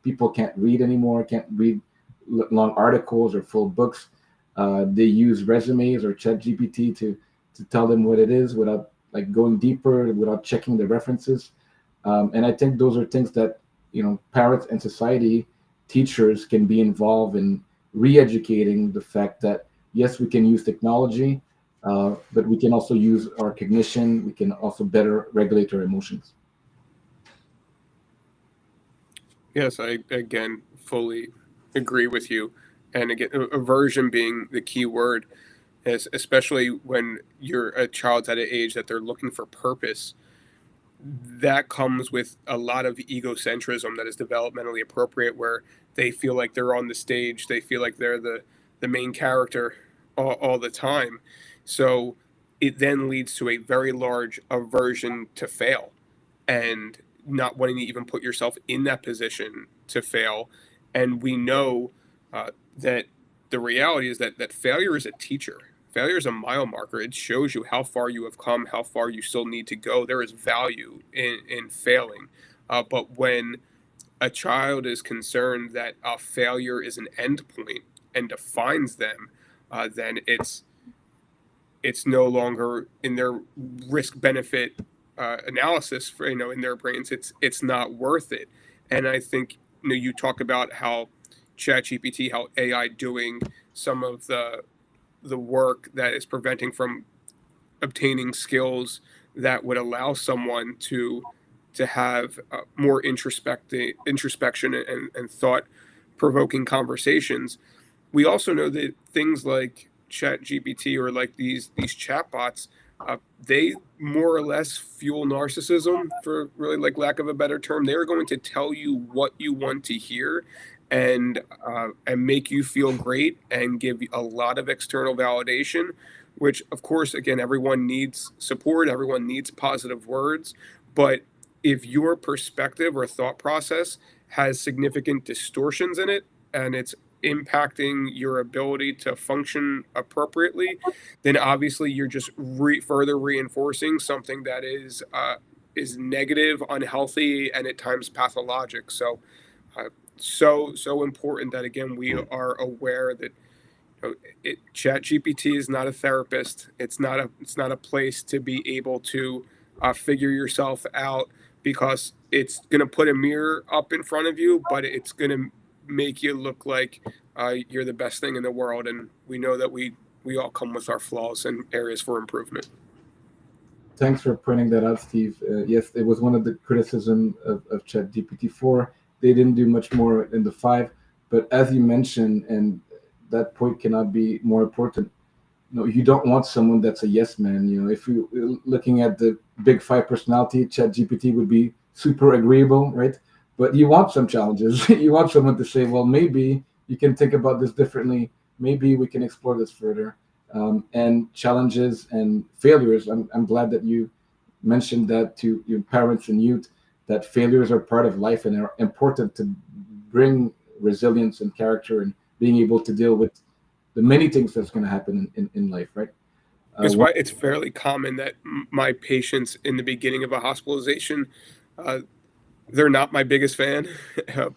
People can't read anymore, can't read long articles or full books. They use resumes or chat GPT to tell them what it is without like going deeper, without checking the references. And I think those are things that, parents and society, teachers can be involved in re-educating the fact that, yes, we can use technology, but we can also use our cognition. We can also better regulate our emotions. Yes, I again fully agree with you. And again, aversion being the key word, especially when you're a child's at an age that they're looking for purpose. That comes with a lot of egocentrism that is developmentally appropriate, where they feel like they're on the stage, they feel like they're the main character all the time. So it then leads to a very large aversion to fail, and not wanting to even put yourself in that position to fail. And we know that the reality is that failure is a teacher. Failure is a mile marker. It shows you how far you have come, how far you still need to go. There is value in failing. But when a child is concerned that a failure is an endpoint and defines them, then it's no longer in their risk benefit analysis for, in their brains. It's not worth it. And I think, you talk about how ChatGPT, how AI doing some of the work that is preventing from obtaining skills that would allow someone to have more introspection and thought provoking conversations. We also know that things like ChatGPT or like these chatbots, they more or less fuel narcissism, for really like lack of a better term. They're going to tell you what you want to hear, and make you feel great and give you a lot of external validation, which of course, again, everyone needs support, everyone needs positive words. But if your perspective or thought process has significant distortions in it, and it's impacting your ability to function appropriately, then obviously you're just further reinforcing something that is negative, unhealthy, and at times pathologic. So so important that, again, we are aware that Chat GPT is not a therapist. It's not a place to be able to figure yourself out, because it's going to put a mirror up in front of you, but it's going to make you look like you're the best thing in the world. And we know that we all come with our flaws and areas for improvement. Thanks for pointing that out, Steve. Yes, it was one of the criticism of ChatGPT 4. They didn't do much more in the 5, but as you mentioned, and that point cannot be more important. You don't want someone that's a yes man. If you're looking at the big 5 personality, ChatGPT would be super agreeable, right? But you want some challenges. You want someone to say, well, maybe you can think about this differently. Maybe we can explore this further. And challenges and failures. I'm glad that you mentioned that to your parents and youth, that failures are part of life and are important to bring resilience and character and being able to deal with the many things that's going to happen in life, right? It's why it's fairly common that my patients in the beginning of a hospitalization, they're not my biggest fan,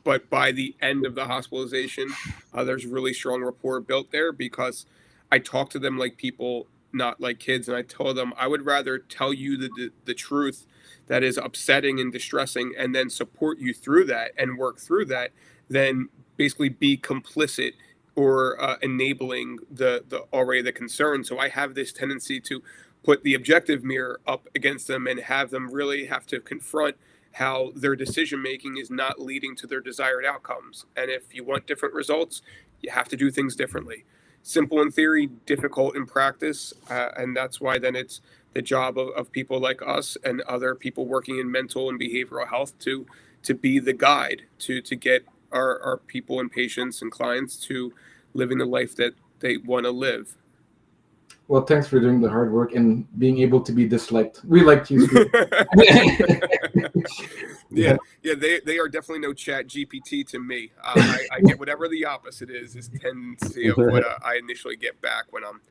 but by the end of the hospitalization, there's really strong rapport built there, because I talk to them like people, not like kids. And I told them I would rather tell you the truth that is upsetting and distressing, and then support you through that and work through that, than basically be complicit or enabling the already the concern. So I have this tendency to put the objective mirror up against them and have them really have to confront how their decision making is not leading to their desired outcomes. And if you want different results, you have to do things differently. Simple in theory, difficult in practice, and that's why then it's the job of people like us and other people working in mental and behavioral health to be the guide to get our people and patients and clients to living the life that they want to live. Well, thanks for doing the hard work and being able to be disliked. We like you. Yeah, they are definitely no Chat GPT to me. I get whatever the opposite is tendency of what I initially get back when I'm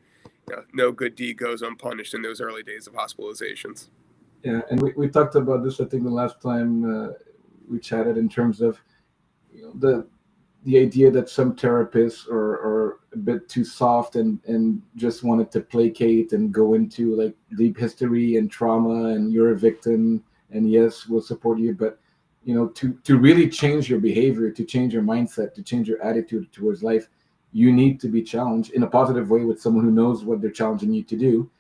no good deed goes unpunished in those early days of hospitalizations. Yeah, and we talked about this, I think, the last time we chatted, in terms of the idea that some therapists are a bit too soft and just wanted to placate and go into like deep history and trauma, and you're a victim, and yes, we'll support you, but to really change your behavior, to change your mindset, to change your attitude towards life, you need to be challenged in a positive way with someone who knows what they're challenging you to do.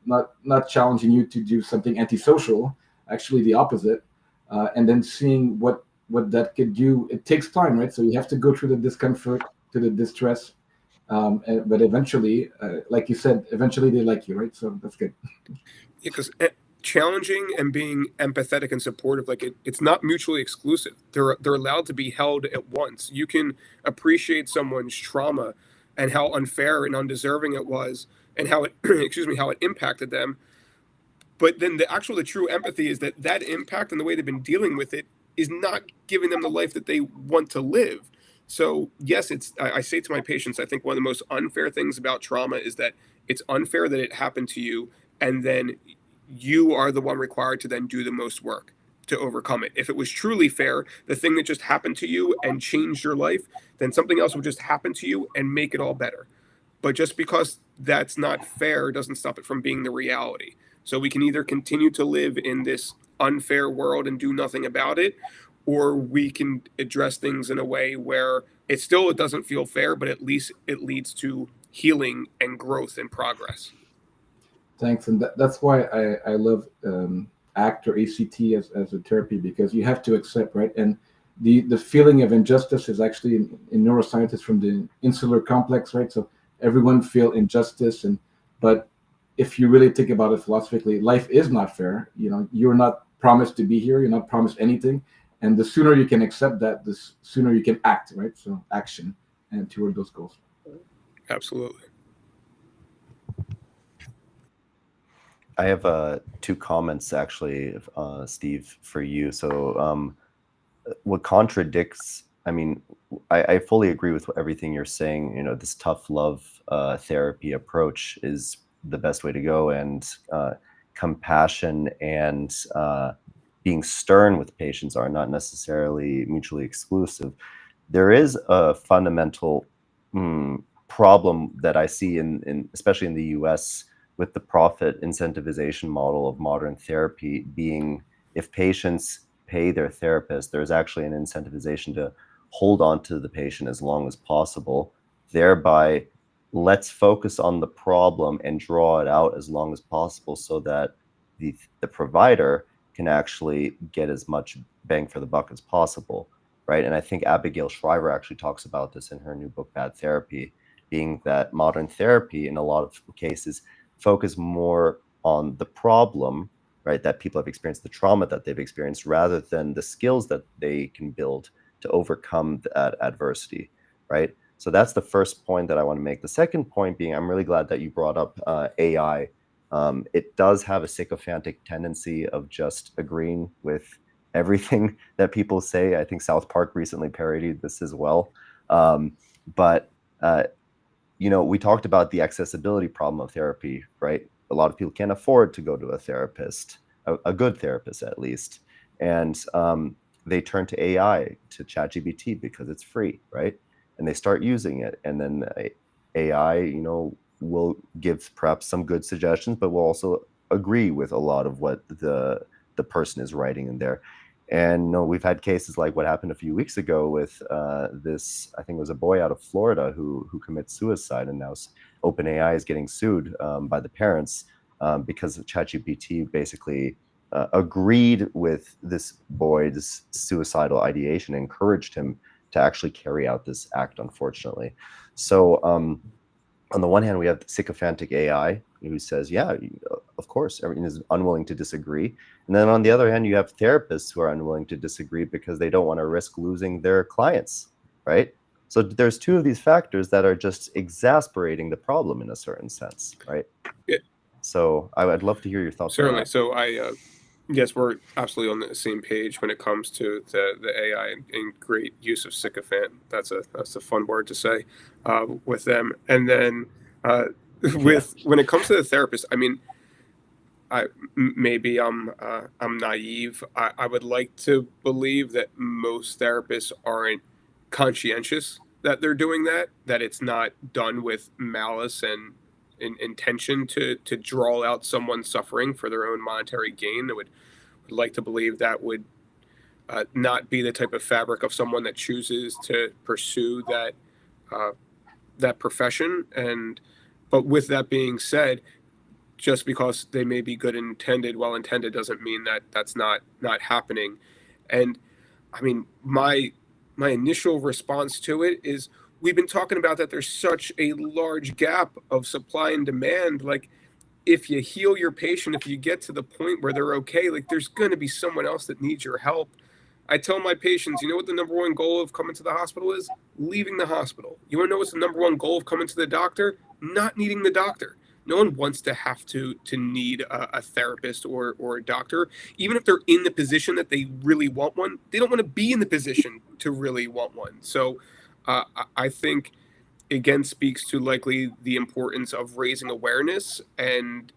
Not challenging you to do something antisocial, actually the opposite, and then seeing what that could do. It takes time, right? So you have to go through the discomfort, to the distress, but eventually, like you said, eventually they like you, right? So that's good. Yeah, because challenging and being empathetic and supportive, like it's not mutually exclusive. They're allowed to be held at once. You can appreciate someone's trauma and how unfair and undeserving it was, and how it excuse me, how it impacted them. But then the true empathy is that impact and the way they've been dealing with it is not giving them the life that they want to live. So yes, I say to my patients, I think one of the most unfair things about trauma is that it's unfair that it happened to you, and then you are the one required to then do the most work to overcome it. If it was truly fair, the thing that just happened to you and changed your life, then something else would just happen to you and make it all better. But just because that's not fair doesn't stop it from being the reality. So we can either continue to live in this unfair world and do nothing about it, or we can address things in a way where it doesn't feel fair, but at least it leads to healing and growth and progress. Thanks, and that's why I love ACT or ACT as a therapy, because you have to accept, right? And the feeling of injustice is actually in neuroscience is from the insular complex, right? So everyone feel injustice, but if you really think about it philosophically, life is not fair. You're not promised to be here. You're not promised anything. And the sooner you can accept that, the sooner you can act, right? So action and toward those goals. Absolutely. I have two comments actually, Steve, for you. So what contradicts, I fully agree with everything you're saying. This tough love therapy approach is the best way to go, and compassion and being stern with patients are not necessarily mutually exclusive. There is a fundamental problem that I see in especially in the US with the profit incentivization model of modern therapy, being if patients pay their therapist, there's actually an incentivization to hold on to the patient as long as possible, thereby let's focus on the problem and draw it out as long as possible so that the provider can actually get as much bang for the buck as possible, right? And I think Abigail Shriver actually talks about this in her new book, Bad Therapy, being that modern therapy in a lot of cases focus more on the problem, right, that people have experienced, the trauma that they've experienced, rather than the skills that they can build to overcome that adversity, right? So that's the first point that I want to make. The second point being, I'm really glad that you brought up AI. It does have a sycophantic tendency of just agreeing with everything that people say. I think South Park recently parodied this as well. But we talked about the accessibility problem of therapy, right? A lot of people can't afford to go to a therapist, a good therapist at least. And they turn to AI, to ChatGPT, because it's free, right? And they start using it. And then AI, will give perhaps some good suggestions, but will also agree with a lot of what the person is writing in there. And we've had cases like what happened a few weeks ago with this, I think it was a boy out of Florida who commits suicide, and now OpenAI is getting sued by the parents because ChatGPT basically agreed with this boy's suicidal ideation, encouraged him to actually carry out this act, unfortunately. So on the one hand, we have sycophantic AI who says, yeah, of course, everything is unwilling to disagree. And then on the other hand, you have therapists who are unwilling to disagree because they don't want to risk losing their clients, right? So there's two of these factors that are just exasperating the problem in a certain sense, right? Yeah. So I'd love to hear your thoughts on Certainly. that. So yes, we're absolutely on the same page when it comes to the AI and great use of sycophant. That's a fun word to say with them. And then when it comes to the therapist, I mean, maybe I'm naive. I would like to believe that most therapists aren't conscientious that they're doing that it's not done with malice and intention to draw out someone's suffering for their own monetary gain. I would like to believe that would not be the type of fabric of someone that chooses to pursue that profession. But with that being said, just because they may be well intended doesn't mean that that's not happening. And I mean, my initial response to it is, we've been talking about that there's such a large gap of supply and demand. Like, if you heal your patient, if you get to the point where they're okay, like, there's going to be someone else that needs your help. I tell my patients, you know what the number one goal of coming to the hospital is? Leaving the hospital. You want to know what's the number one goal of coming to the doctor? Not needing the doctor. No one wants to have to need a therapist or a doctor. Even if they're in the position that they really want one, they don't want to be in the position to really want one. So I think, again, speaks to likely the importance of raising awareness and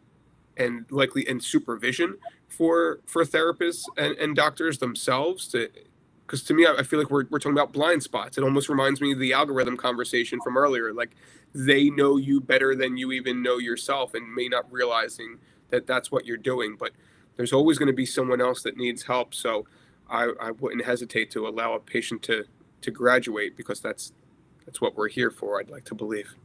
likely and supervision for therapists and doctors themselves, because to me, I feel like we're talking about blind spots. It almost reminds me of the algorithm conversation from earlier. Like, they know you better than you even know yourself, and may not realizing that that's what you're doing. But there's always going to be someone else that needs help. So I wouldn't hesitate to allow a patient to graduate, because that's what we're here for, I'd like to believe.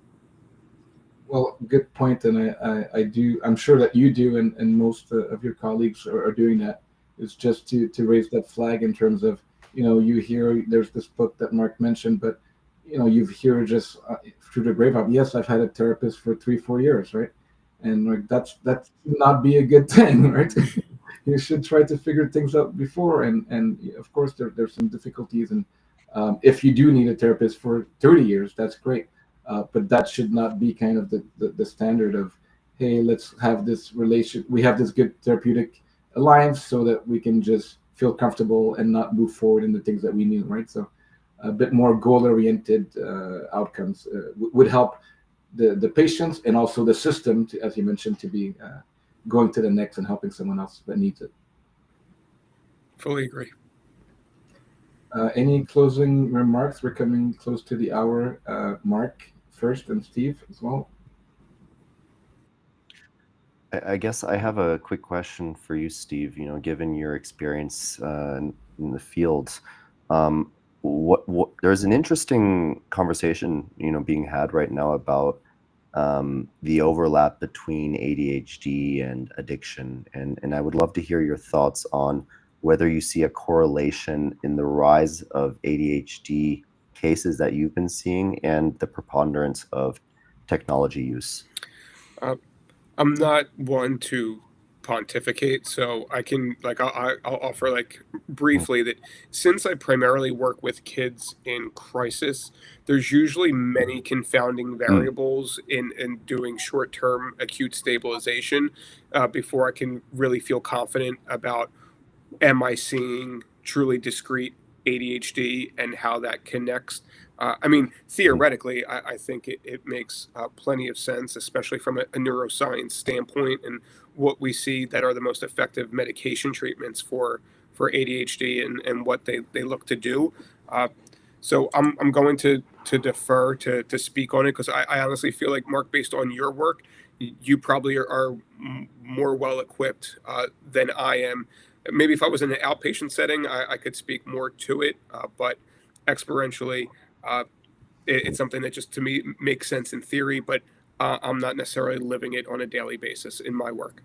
Well, good point, and I do. I'm sure that you do, and most of your colleagues are doing that. Is just to raise that flag in terms of, you hear there's this book that Mark mentioned, but you hear just through the grapevine. Yes, I've had a therapist for 3-4 years, right? And like that should not be a good thing, right? You should try to figure things out before, and of course there's some difficulties, and if you do need a therapist for 30 years, that's great. But that should not be kind of the standard of, hey, let's have this relation. We have this good therapeutic alliance so that we can just feel comfortable and not move forward in the things that we need, right? So a bit more goal-oriented outcomes would help the patients and also the system, to, as you mentioned, to be going to the next and helping someone else that needs it. Fully agree. Any closing remarks? We're coming close to the hour. Mark first, and Steve as well. I guess I have a quick question for you, Steve. Given your experience in the field, there's an interesting conversation, being had right now about the overlap between ADHD and addiction, and I would love to hear your thoughts on whether you see a correlation in the rise of ADHD cases that you've been seeing and the preponderance of technology use. I'm not one to pontificate, so I can I'll offer briefly that since I primarily work with kids in crisis, there's usually many confounding variables in doing short-term acute stabilization before I can really feel confident about, am I seeing truly discrete ADHD and how that connects. I mean, theoretically, I think it makes plenty of sense, especially from a neuroscience standpoint, and what we see that are the most effective medication treatments for ADHD and what they look to do. So I'm going to defer to speak on it, because I honestly feel like, Mark, based on your work, you probably are more well equipped than I am. maybe if I was in an outpatient setting, I could speak more to it, but experientially, it's something that just to me makes sense in theory, but I'm not necessarily living it on a daily basis in my work.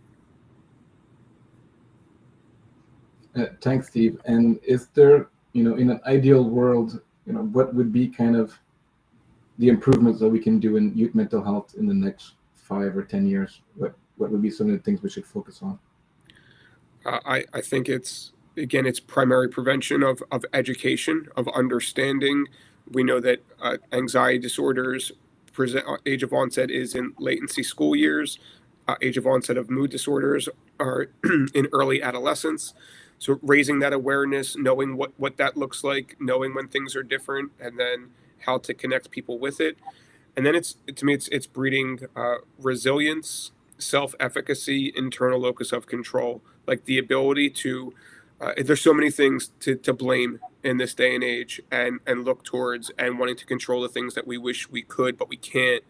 Thanks, Steve. And is there, in an ideal world, what would be kind of the improvements that we can do in youth mental health in the next 5 or 10 years? What would be some of the things we should focus on? I think it's primary prevention of education, of understanding. We know that anxiety disorders age of onset is in latency school years. Age of onset of mood disorders are in early adolescence. So raising that awareness, knowing what that looks like, knowing when things are different, and then how to connect people with it. And then it's breeding resilience, self-efficacy, internal locus of control, like the ability to there's so many things to blame in this day and age, and look towards, and wanting to control the things that we wish we could but we can't,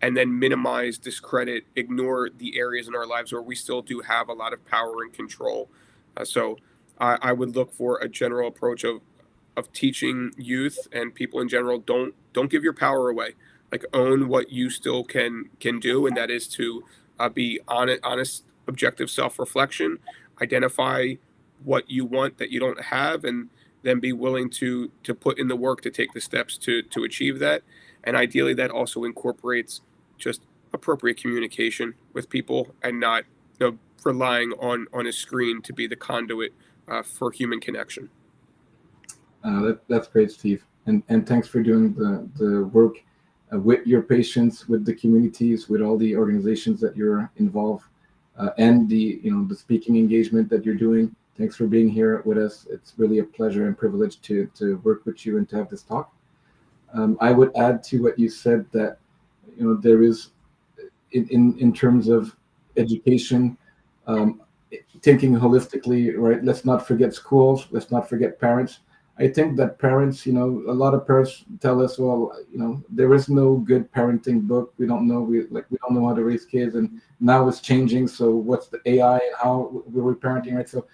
and then minimize, discredit, ignore the areas in our lives where we still do have a lot of power and control. So I would look for a general approach of teaching youth and people in general, don't give your power away. Like, own what you still can do, and that is to be honest, objective self-reflection, identify what you want that you don't have, and then be willing to put in the work to take the steps to achieve that. And ideally that also incorporates just appropriate communication with people, and not relying on a screen to be the conduit for human connection. That's great, Steve. And thanks for doing the work with your patients, with the communities, with all the organizations that you're involved, and the speaking engagement that you're doing. Thanks for being here with us. It's really a pleasure and privilege to work with you and to have this talk. I would add to what you said that there is in terms of education, thinking holistically, right? Let's not forget schools. Let's not forget parents. I think that parents, a lot of parents tell us, well, there is no good parenting book. We don't know. We don't know how to raise kids, and now it's changing. So what's the AI and how we're parenting, right? So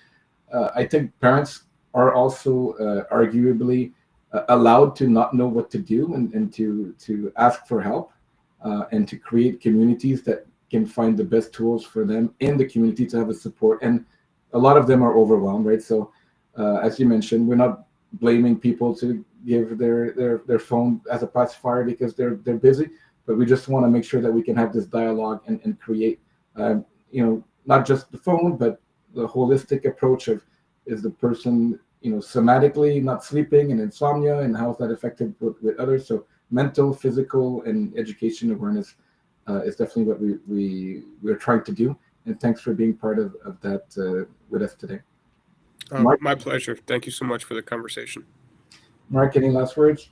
I think parents are also arguably allowed to not know what to do, and to ask for help, and to create communities that can find the best tools for them in the community to have a support. And a lot of them are overwhelmed, right? So as you mentioned, we're not blaming people to give their phone as a pacifier because they're busy, but we just want to make sure that we can have this dialogue and create not just the phone, but the holistic approach of, is the person somatically not sleeping and insomnia, and how is that affected with others? So mental, physical, and education awareness is definitely what we're trying to do. And thanks for being part of that with us today. Mark? My pleasure. Thank you so much for the conversation. Mark, any last words?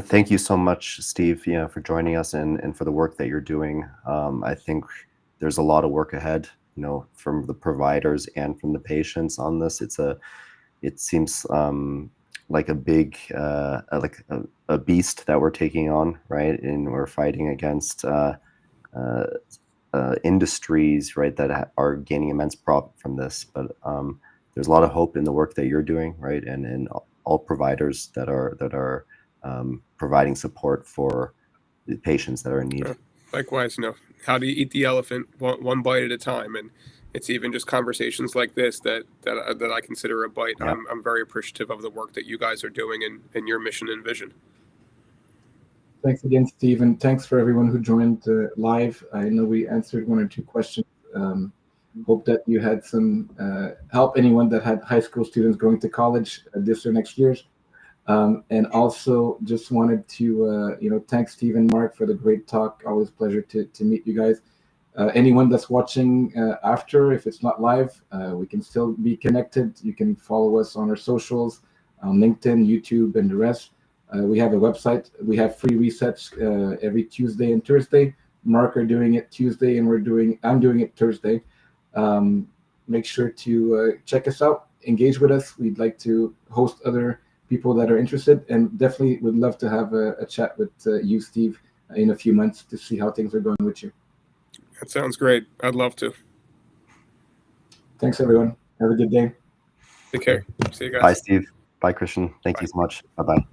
Thank you so much, Steve, for joining us and for the work that you're doing. I think there's a lot of work ahead, from the providers and from the patients on this. It seems like a big, like a beast that we're taking on, right? And we're fighting against industries, right, that are gaining immense profit from this. But there's a lot of hope in the work that you're doing, right? And all providers that are providing support for the patients that are in need. Likewise, how do you eat the elephant one bite at a time? And it's even just conversations like this that I consider a bite. Yeah. I'm very appreciative of the work that you guys are doing and your mission and vision. Thanks again, Steve, and thanks for everyone who joined live. I know we answered 1 or 2 questions. Hope that you had some help, anyone that had high school students going to college this or next years. And also just wanted to thank Steve and Mark for the great talk. Always a pleasure to meet you guys. Anyone that's watching after, if it's not live, we can still be connected. You can follow us on our socials, on LinkedIn, YouTube, and the rest. We have a website. We have free resets every Tuesday and Thursday. Mark are doing it Tuesday, and I'm doing it Thursday. Make sure to check us out, engage with us. We'd like to host other people that are interested, and definitely would love to have a chat with you, Steve, in a few months to see how things are going with you. That sounds great. I'd love to. Thanks, everyone. Have a good day. Take care. See you guys. Bye, Steve. Bye, Christian. Thank Bye. you so much. Bye-bye.